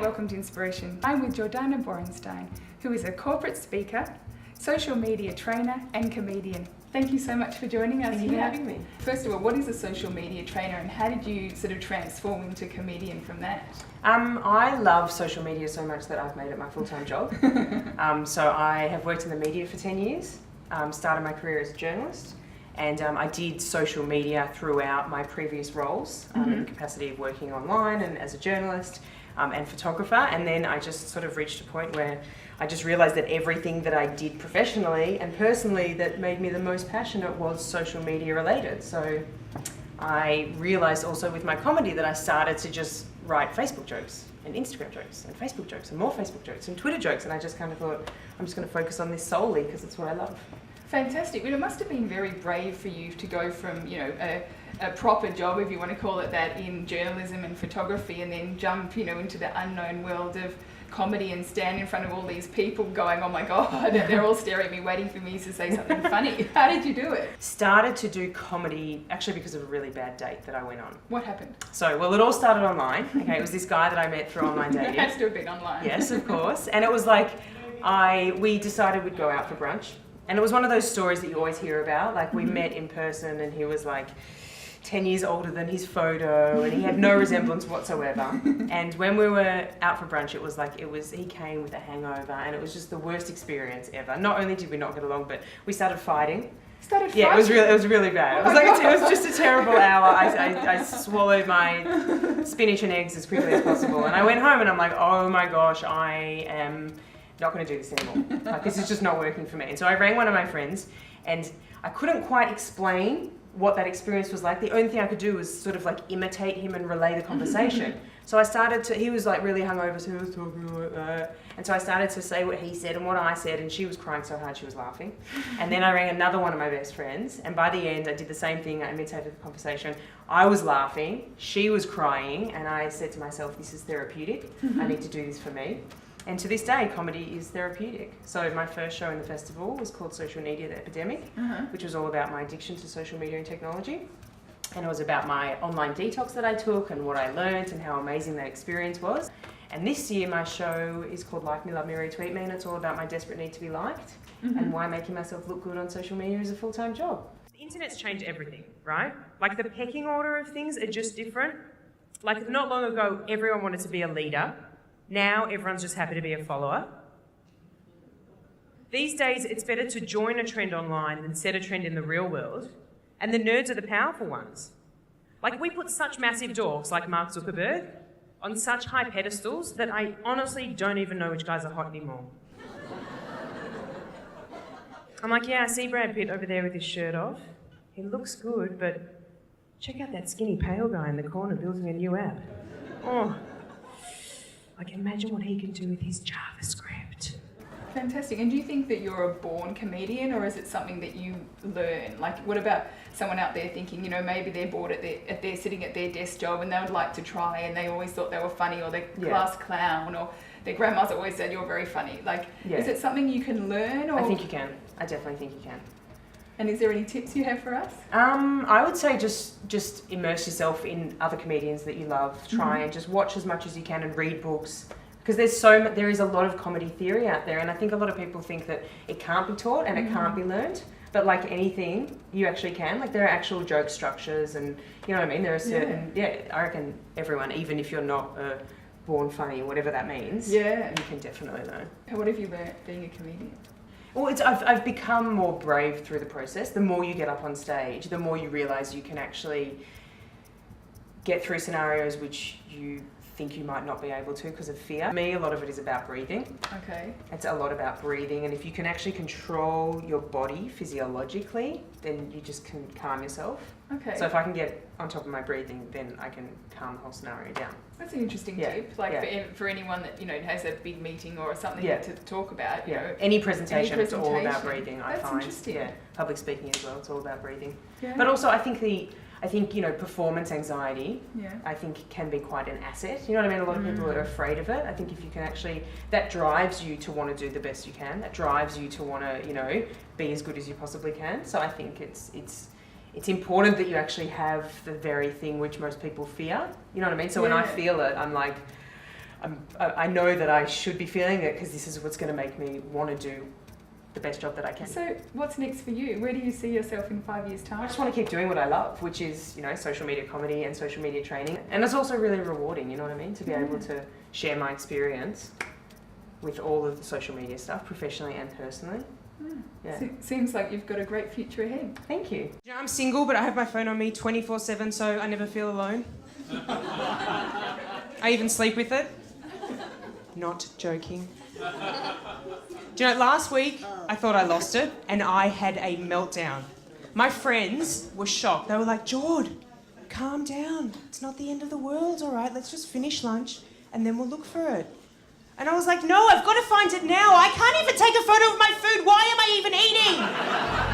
welcome to Inspiration. I'm with Jordana Borensztajn, who is a corporate speaker, social media trainer and comedian. Thank you so much for joining us. Thank you for having me. First of all, what is a social media trainer and how did you sort of transform into comedian from that? I love social media so much that I've made it my full-time job. So I have worked in the media for 10 years, started my career as a journalist, and I did social media throughout my previous roles in the capacity of working online and as a journalist and photographer. And then I just sort of reached a point where I just realised that everything that I did professionally and personally that made me the most passionate was social media related. So I realised also with my comedy that I started to just write Facebook jokes and Instagram jokes and Facebook jokes and more Facebook jokes and Twitter jokes, and I just kind of thought, I'm just going to focus on this solely because it's what I love. Fantastic. Well, it must have been very brave for you to go from, a proper job, if you want to call it that, in journalism and photography, and then jump, into the unknown world of comedy and stand in front of all these people going, oh my God, they're all staring at me, waiting for me to say something funny. How did you do it? Started to do comedy actually because of a really bad date that I went on. What happened? So, well, it all started online. Okay, it was this guy that I met through online dating. It has to have been online. Yes, of course. And it was like, we decided we'd go out for brunch. And it was one of those stories that you always hear about. Like, we met in person and he was like 10 years older than his photo and he had no resemblance whatsoever. And when we were out for brunch, he came with a hangover and it was just the worst experience ever. Not only did we not get along, but we started fighting. Yeah, it was really bad. It was just a terrible hour. I swallowed my spinach and eggs as quickly as possible. And I went home and I'm like, oh my gosh, I am not going to do this anymore. Like, this is just not working for me. And so I rang one of my friends and I couldn't quite explain what that experience was like. The only thing I could do was sort of like imitate him and relay the conversation. So he was like really hungover, so he was talking like that. And so I started to say what he said and what I said, and she was crying so hard she was laughing. And then I rang another one of my best friends, and by the end I did the same thing. I imitated the conversation. I was laughing, she was crying, and I said to myself, this is therapeutic. I need to do this for me. And to this day, comedy is therapeutic. So my first show in the festival was called Social Media, the Epidemic, which was all about my addiction to social media and technology. And it was about my online detox that I took and what I learned and how amazing that experience was. And this year, my show is called Like Me, Love Me, Retweet Me, and it's all about my desperate need to be liked and why making myself look good on social media is a full-time job. The internet's changed everything, right? Like, the pecking order of things are just different. Like, not long ago, everyone wanted to be a leader. Now everyone's just happy to be a follower. These days it's better to join a trend online than set a trend in the real world. And the nerds are the powerful ones. Like, we put such massive dorks like Mark Zuckerberg on such high pedestals that I honestly don't even know which guys are hot anymore. I'm like, yeah, I see Brad Pitt over there with his shirt off. He looks good, but check out that skinny pale guy in the corner building a new app. Oh. I can imagine what he can do with his JavaScript. Fantastic. And do you think that you're a born comedian, or is it something that you learn? Like, what about someone out there thinking, maybe they're bored they're sitting at their desk job and they would like to try and they always thought they were funny, or their class clown, or their grandma's always said you're very funny. Like, is it something you can learn? Or? I think you can. I definitely think you can. And is there any tips you have for us? I would say just immerse yourself in other comedians that you love. Try and just watch as much as you can and read books, because there is a lot of comedy theory out there, and I think a lot of people think that it can't be taught and it can't be learned. But like anything, you actually can. Like, there are actual joke structures, and you know what I mean. There are certain I reckon everyone, even if you're not born funny, whatever that means, you can definitely learn. What have you learned being a comedian? Well, I've become more brave through the process. The more you get up on stage, the more you realise you can actually get through scenarios which you think you might not be able to because of fear. For me, a lot of it is about breathing. Okay. It's a lot about breathing, and if you can actually control your body physiologically, then you just can calm yourself. Okay. So if I can get on top of my breathing, then I can calm the whole scenario down. That's an interesting tip. Like, for anyone that has a big meeting or something to talk about. Any presentation, it's all about breathing. I find. Interesting. Yeah, public speaking as well. It's all about breathing. Yeah. But also, I think performance anxiety, I think can be quite an asset. You know what I mean? A lot of people are afraid of it. I think if you can actually, that drives you to want to do the best you can. That drives you to want to, be as good as you possibly can. So I think it's important that you actually have the very thing which most people fear. You know what I mean? So when I feel it, I'm like, I know that I should be feeling it because this is what's going to make me want to do the best job that I can. So what's next for you? Where do you see yourself in 5 years' time? I just want to keep doing what I love, which is, social media comedy and social media training. And it's also really rewarding, you know what I mean? To be able to share my experience with all of the social media stuff, professionally and personally. Yeah. Seems like you've got a great future ahead. Thank you. I'm single, but I have my phone on me 24/7, so I never feel alone. I even sleep with it. Not joking. Do you know, last week I thought I lost it and I had a meltdown. My friends were shocked. They were like, Jord, calm down. It's not the end of the world, all right? Let's just finish lunch and then we'll look for it. And I was like, no, I've got to find it now. I can't even take a photo of my food. Why am I even eating?